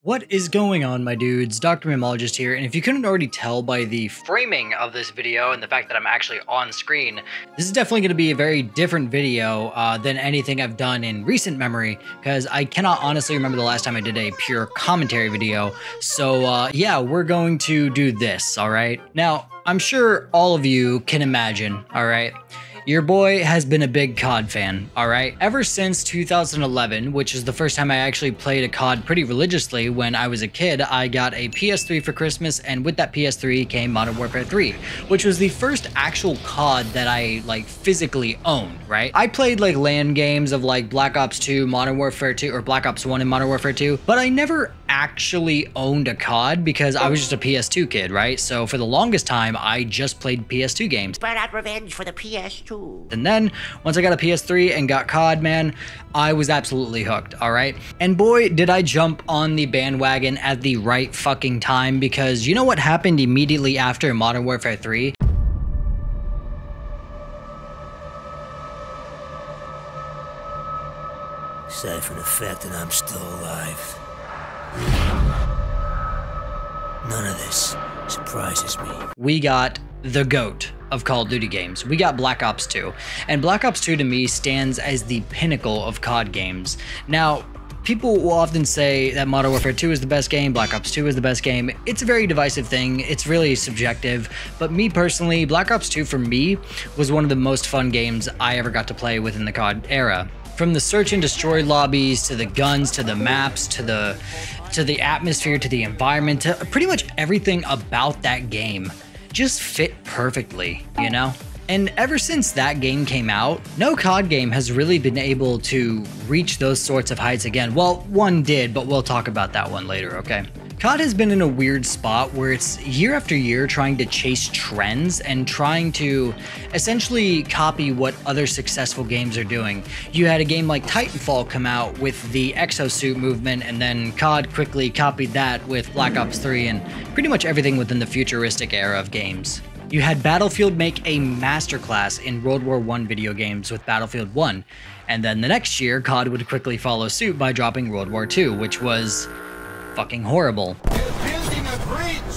What is going on, my dudes? DrMemeologist here, and if you couldn't already tell by the framing of this video and the fact that I'm actually on screen, this is definitely going to be a very different video than anything I've done in recent memory, because I cannot honestly remember the last time I did a pure commentary video. So yeah, we're going to do this, alright? Now, I'm sure all of you can imagine, alright? Your boy has been a big COD fan, alright? Ever since 2011, which is the first time I actually played a COD pretty religiously. When I was a kid, I got a PS3 for Christmas, and with that PS3 came Modern Warfare 3, which was the first actual COD that I, physically owned, right? I played, LAN games of, Black Ops 2, Modern Warfare 2, or Black Ops 1 and Modern Warfare 2, but I never actually owned a COD because I was just a PS2 kid, right? So for the longest time, I just played PS2 games. Burn out revenge for the PS2. And then, once I got a PS3 and got COD, man, I was absolutely hooked, alright? And boy, did I jump on the bandwagon at the right fucking time, because you know what happened immediately after Modern Warfare 3? Aside from the fact that I'm still alive, none of this surprises me. We got the GOAT of Call of Duty games. We got Black Ops 2. And Black Ops 2 to me stands as the pinnacle of COD games. Now, people will often say that Modern Warfare 2 is the best game, Black Ops 2 is the best game. It's a very divisive thing. It's really subjective. But me personally, Black Ops 2 for me was one of the most fun games I ever got to play within the COD era. From the search and destroy lobbies, to the guns, to the maps, to the atmosphere, to the environment, to pretty much everything about that game just fit perfectly, you know? And ever since that game came out, no COD game has really been able to reach those sorts of heights again. Well, one did, but we'll talk about that one later, okay? COD has been in a weird spot where it's year after year trying to chase trends and trying to essentially copy what other successful games are doing. You had a game like Titanfall come out with the exosuit movement, and then COD quickly copied that with Black Ops 3 and pretty much everything within the futuristic era of games. You had Battlefield make a masterclass in World War I video games with Battlefield 1, and then the next year COD would quickly follow suit by dropping World War II, which was fucking horrible.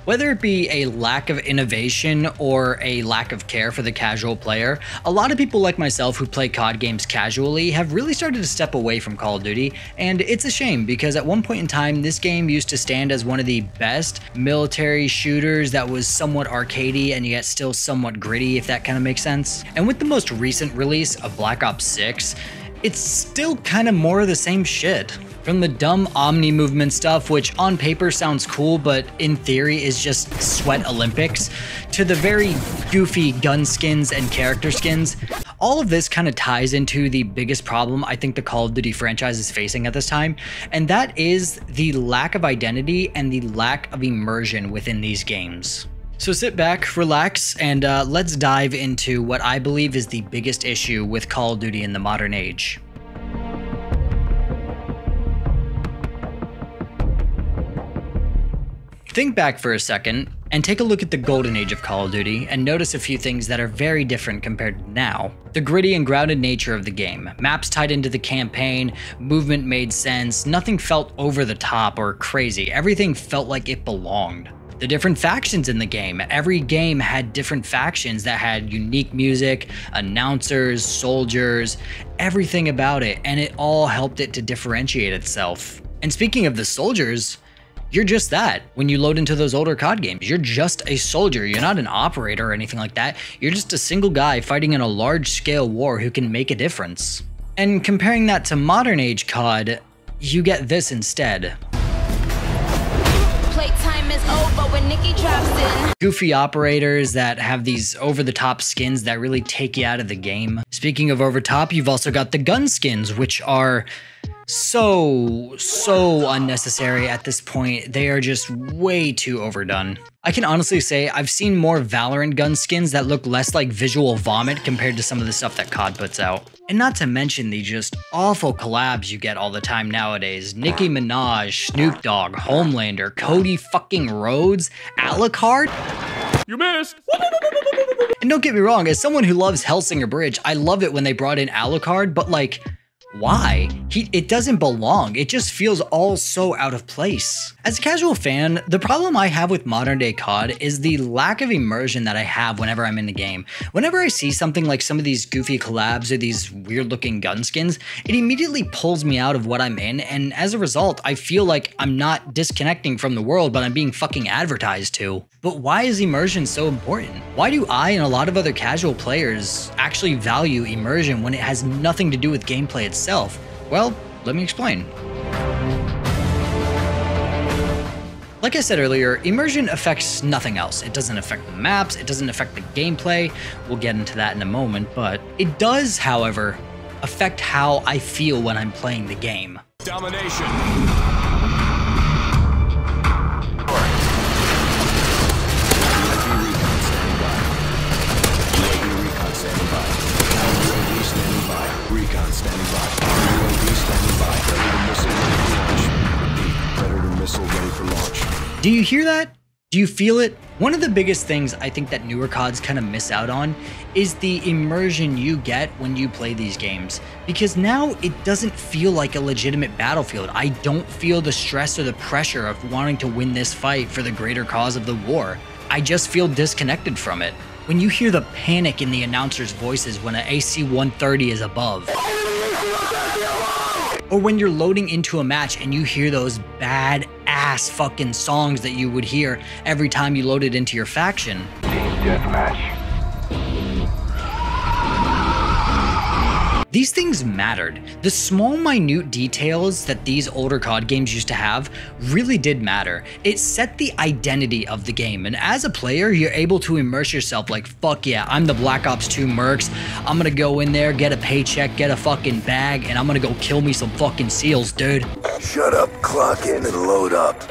Whether it be a lack of innovation or a lack of care for the casual player, a lot of people like myself who play COD games casually have really started to step away from Call of Duty, and it's a shame because at one point in time this game used to stand as one of the best military shooters that was somewhat arcadey and yet still somewhat gritty, if that kind of makes sense. And with the most recent release of Black Ops 6, it's still kind of more of the same shit. From the dumb Omni movement stuff, which on paper sounds cool, but in theory is just sweat Olympics, to the very goofy gun skins and character skins, all of this kind of ties into the biggest problem I think the Call of Duty franchise is facing at this time, and that is the lack of identity and the lack of immersion within these games. So sit back, relax, and let's dive into what I believe is the biggest issue with Call of Duty in the modern age. Think back for a second and take a look at the golden age of Call of Duty and notice a few things that are very different compared to now. The gritty and grounded nature of the game, maps tied into the campaign, movement made sense, nothing felt over the top or crazy, everything felt like it belonged. The different factions in the game, every game had different factions that had unique music, announcers, soldiers, everything about it, and it all helped it to differentiate itself. And speaking of the soldiers, you're just that. When you load into those older COD games, you're just a soldier. You're not an operator or anything like that. You're just a single guy fighting in a large-scale war who can make a difference. And comparing that to modern age COD, you get this instead. Playtime is over when Nikki drops in. Goofy operators that have these over-the-top skins that really take you out of the game. Speaking of over-top, you've also got the gun skins, which are so unnecessary at this point. They are just way too overdone. I can honestly say I've seen more Valorant gun skins that look less like visual vomit compared to some of the stuff that COD puts out. And not to mention the just awful collabs you get all the time nowadays. Nicki Minaj, Snoop Dogg, Homelander, Cody fucking Rhodes, Alucard? You missed! And don't get me wrong, as someone who loves Hellsinger Bridge, I love it when they brought in Alucard, but why? It doesn't belong. It just feels all so out of place. As a casual fan, the problem I have with modern day COD is the lack of immersion that I have whenever I'm in the game. Whenever I see something like some of these goofy collabs or these weird looking gun skins, it immediately pulls me out of what I'm in, and as a result, I feel like I'm not disconnecting from the world, but I'm being fucking advertised to. But why is immersion so important? Why do I and a lot of other casual players actually value immersion when it has nothing to do with gameplay itself? Well, let me explain. Like I said earlier, immersion affects nothing else. It doesn't affect the maps, it doesn't affect the gameplay. We'll get into that in a moment, but it does, however, affect how I feel when I'm playing the game. Domination. Recon standing by. UAV standing by. Predator missile ready for launch. Do you hear that? Do you feel it? One of the biggest things I think that newer CODs kind of miss out on is the immersion you get when you play these games. Because now it doesn't feel like a legitimate battlefield. I don't feel the stress or the pressure of wanting to win this fight for the greater cause of the war. I just feel disconnected from it. When you hear the panic in the announcers' voices when an AC-130 is above. Or when you're loading into a match and you hear those bad-ass fucking songs that you would hear every time you loaded into your faction. Team deathmatch. These things mattered. The small, minute details that these older COD games used to have really did matter. It set the identity of the game, and as a player, you're able to immerse yourself like, fuck yeah, I'm the Black Ops 2 mercs. I'm gonna go in there, get a paycheck, get a fucking bag, and I'm gonna go kill me some fucking SEALs, dude. Shut up, clock in, and load up.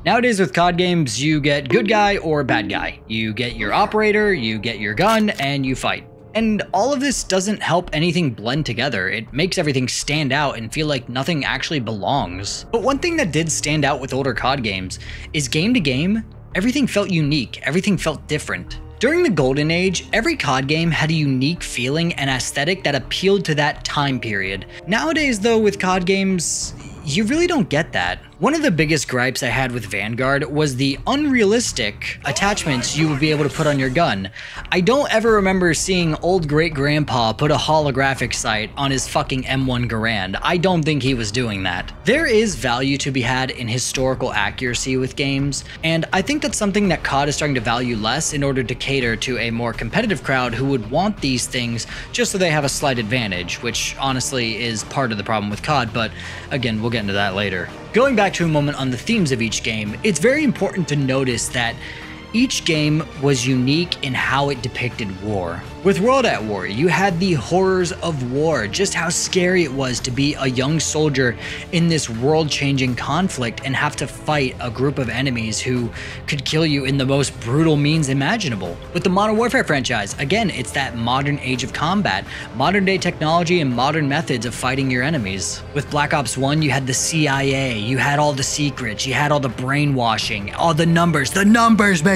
Nowadays with COD games, you get good guy or bad guy. You get your operator, you get your gun, and you fight. And all of this doesn't help anything blend together. It makes everything stand out and feel like nothing actually belongs. But one thing that did stand out with older COD games is game to game, everything felt unique, everything felt different. During the golden age, every COD game had a unique feeling and aesthetic that appealed to that time period. Nowadays though, with COD games, you really don't get that. One of the biggest gripes I had with Vanguard was the unrealistic attachments you would be able to put on your gun. I don't ever remember seeing old great-grandpa put a holographic sight on his fucking M1 Garand. I don't think he was doing that. There is value to be had in historical accuracy with games, and I think that's something that COD is starting to value less in order to cater to a more competitive crowd who would want these things just so they have a slight advantage, which honestly is part of the problem with COD, but again, we'll get into that later. Going back to a moment on the themes of each game, it's very important to notice that each game was unique in how it depicted war. With World at War, you had the horrors of war, just how scary it was to be a young soldier in this world-changing conflict and have to fight a group of enemies who could kill you in the most brutal means imaginable. With the Modern Warfare franchise, again, it's that modern age of combat, modern day technology and modern methods of fighting your enemies. With Black Ops 1, you had the CIA, you had all the secrets, you had all the brainwashing, all the numbers,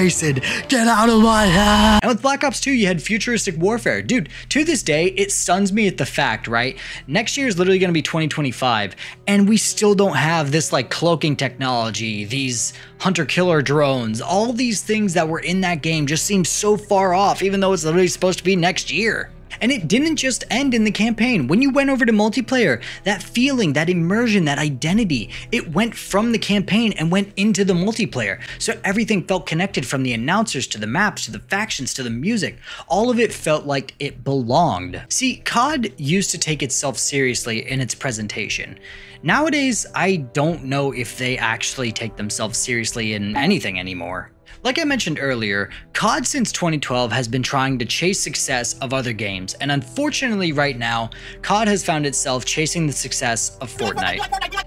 Mason, get out of my head. And with Black Ops 2, you had futuristic warfare. Dude, to this day, it stuns me at the fact, right? Next year is literally going to be 2025, and we still don't have this like cloaking technology, these hunter-killer drones, all these things that were in that game just seem so far off, even though it's literally supposed to be next year. And it didn't just end in the campaign. When you went over to multiplayer, that feeling, that immersion, that identity, it went from the campaign and went into the multiplayer. So everything felt connected, from the announcers to the maps to the factions to the music. All of it felt like it belonged. See, COD used to take itself seriously in its presentation. Nowadays, I don't know if they actually take themselves seriously in anything anymore. Like I mentioned earlier, COD since 2012 has been trying to chase success of other games, and unfortunately right now, COD has found itself chasing the success of Fortnite.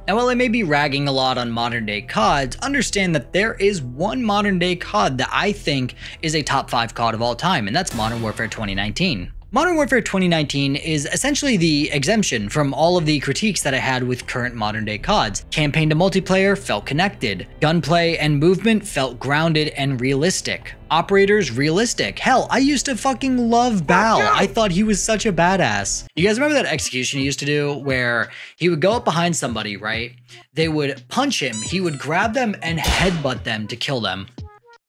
Now while I may be ragging a lot on modern day CODs, understand that there is one modern day COD that I think is a top 5 COD of all time, and that's Modern Warfare 2019. Modern Warfare 2019 is essentially the exemption from all of the critiques that I had with current modern day CODs. Campaign to multiplayer felt connected. Gunplay and movement felt grounded and realistic. Operators realistic. Hell, I used to fucking love Bal. I thought he was such a badass. You guys remember that execution he used to do where he would go up behind somebody, right? They would punch him, he would grab them and headbutt them to kill them.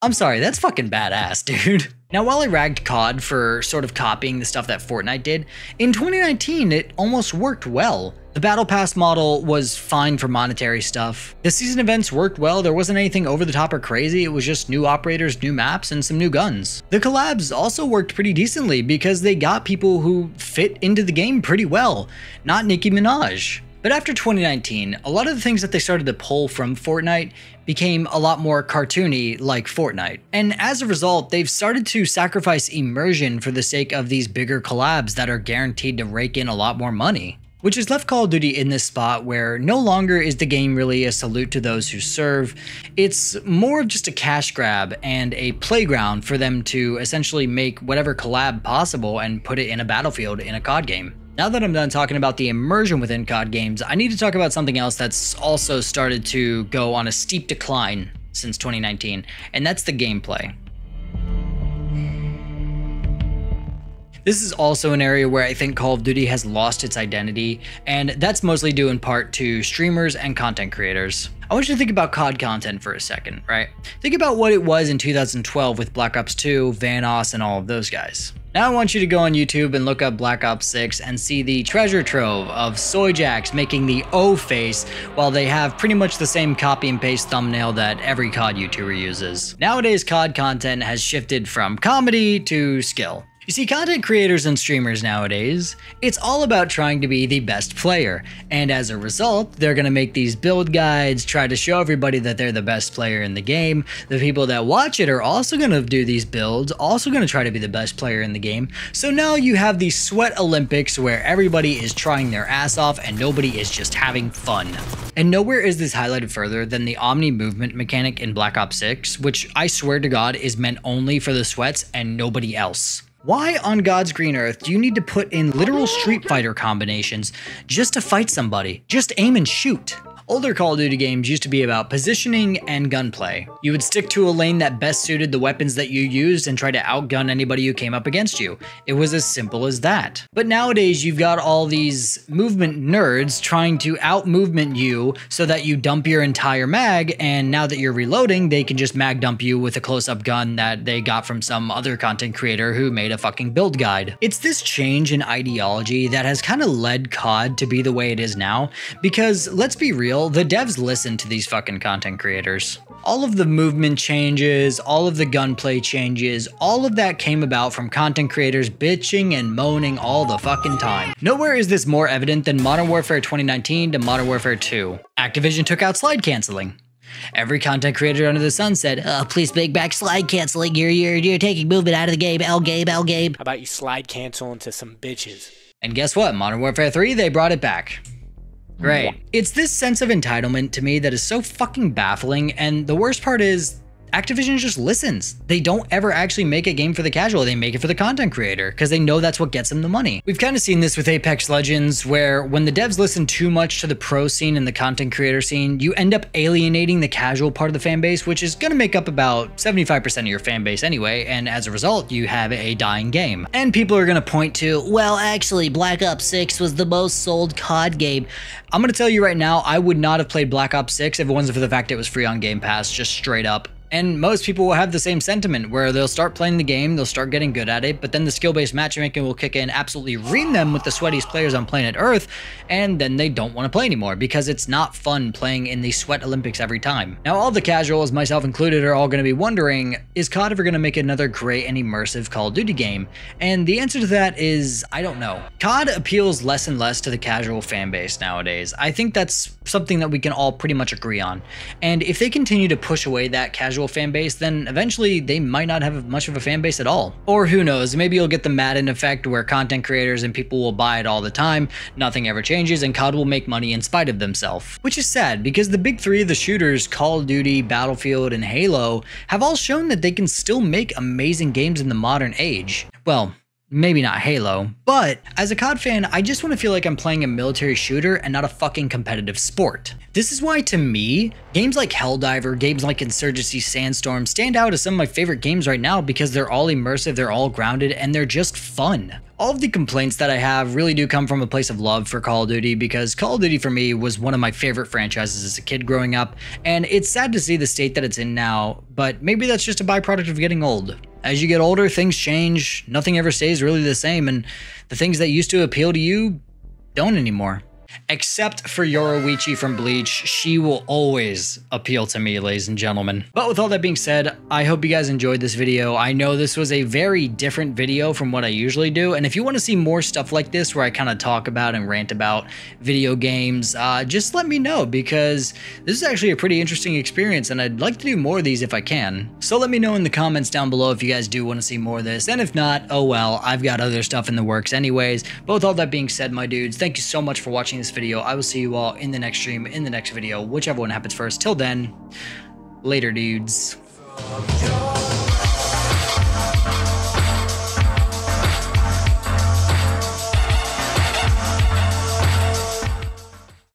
I'm sorry, that's fucking badass, dude. Now, while I ragged COD for sort of copying the stuff that Fortnite did, in 2019, it almost worked well. The Battle Pass model was fine for monetary stuff. The season events worked well, there wasn't anything over the top or crazy, it was just new operators, new maps, and some new guns. The collabs also worked pretty decently because they got people who fit into the game pretty well, not Nicki Minaj. But after 2019, a lot of the things that they started to pull from Fortnite became a lot more cartoony like Fortnite. And as a result, they've started to sacrifice immersion for the sake of these bigger collabs that are guaranteed to rake in a lot more money. Which has left Call of Duty in this spot where no longer is the game really a salute to those who serve, it's more of just a cash grab and a playground for them to essentially make whatever collab possible and put it in a battlefield in a COD game. Now that I'm done talking about the immersion within COD games, I need to talk about something else that's also started to go on a steep decline since 2019, and that's the gameplay. This is also an area where I think Call of Duty has lost its identity, and that's mostly due in part to streamers and content creators. I want you to think about COD content for a second, right? Think about what it was in 2012 with Black Ops 2, Vanoss, and all of those guys. Now I want you to go on YouTube and look up Black Ops 6 and see the treasure trove of Soyjacks making the O face while they have pretty much the same copy and paste thumbnail that every COD YouTuber uses. Nowadays, COD content has shifted from comedy to skill. You see, content creators and streamers nowadays, it's all about trying to be the best player, and as a result, they're gonna make these build guides, try to show everybody that they're the best player in the game. The people that watch it are also gonna do these builds, also gonna try to be the best player in the game. So now you have the Sweat Olympics where everybody is trying their ass off and nobody is just having fun. And nowhere is this highlighted further than the Omni movement mechanic in Black Ops 6, which I swear to God is meant only for the sweats and nobody else. Why on God's green earth do you need to put in literal Street Fighter combinations just to fight somebody? Just aim and shoot. Older Call of Duty games used to be about positioning and gunplay. You would stick to a lane that best suited the weapons that you used and try to outgun anybody who came up against you. It was as simple as that. But nowadays you've got all these movement nerds trying to out-movement you so that you dump your entire mag, and now that you're reloading, they can just mag dump you with a close-up gun that they got from some other content creator who made a fucking build guide. It's this change in ideology that has kind of led COD to be the way it is now, because let's be real, the devs listen to these fucking content creators. All of the movement changes, all of the gunplay changes, all of that came about from content creators bitching and moaning all the fucking time. Nowhere is this more evident than Modern Warfare 2019 to Modern Warfare 2. Activision took out slide canceling. Every content creator under the sun said, "Oh, please bring back slide canceling. You're taking movement out of the game. L game. How about you slide cancel into some bitches?" And guess what? Modern Warfare 3, they brought it back. Great. It's this sense of entitlement to me that is so fucking baffling, and the worst part is Activision just listens. They don't ever actually make a game for the casual, they make it for the content creator, because they know that's what gets them the money. We've kind of seen this with Apex Legends, where when the devs listen too much to the pro scene and the content creator scene, you end up alienating the casual part of the fan base, which is going to make up about 75% of your fan base anyway, and as a result, you have a dying game. And people are going to point to, well, actually, Black Ops 6 was the most sold COD game. I'm going to tell you right now, I would not have played Black Ops 6 if it wasn't for the fact it was free on Game Pass, just straight up. And most people will have the same sentiment where they'll start playing the game, they'll start getting good at it, but then the skill-based matchmaking will kick in, absolutely ream them with the sweatiest players on planet Earth, and then they don't want to play anymore because it's not fun playing in the Sweat Olympics every time. Now, all the casuals, myself included, are all going to be wondering, is COD ever going to make another great and immersive Call of Duty game? And the answer to that is, I don't know. COD appeals less and less to the casual fan base nowadays. I think that's something that we can all pretty much agree on. And if they continue to push away that casual fan base, then eventually they might not have much of a fan base at all. Or who knows, maybe you'll get the Madden effect where content creators and people will buy it all the time, nothing ever changes, and COD will make money in spite of themselves. Which is sad, because the big three of the shooters, Call of Duty, Battlefield, and Halo, have all shown that they can still make amazing games in the modern age. Well, Maybe not Halo, but as a COD fan, I just want to feel like I'm playing a military shooter and not a fucking competitive sport. This is why, to me, games like Helldiver, games like Insurgency Sandstorm stand out as some of my favorite games right now because they're all immersive, they're all grounded, and they're just fun. All of the complaints that I have really do come from a place of love for Call of Duty because Call of Duty for me was one of my favorite franchises as a kid growing up, and it's sad to see the state that it's in now, but maybe that's just a byproduct of getting old. As you get older, things change, nothing ever stays really the same, and the things that used to appeal to you don't anymore. Except for Yoruichi from Bleach, she will always appeal to me, ladies and gentlemen. But with all that being said, I hope you guys enjoyed this video. I know this was a very different video from what I usually do, and if you want to see more stuff like this where I kind of talk about and rant about video games, just let me know because this is actually a pretty interesting experience and I'd like to do more of these if I can. So let me know in the comments down below if you guys do want to see more of this, and if not, oh well, I've got other stuff in the works anyways. But with all that being said, my dudes, thank you so much for watching this video. I will see you all in the next stream, in the next video, whichever one happens first. Till then, later, dudes.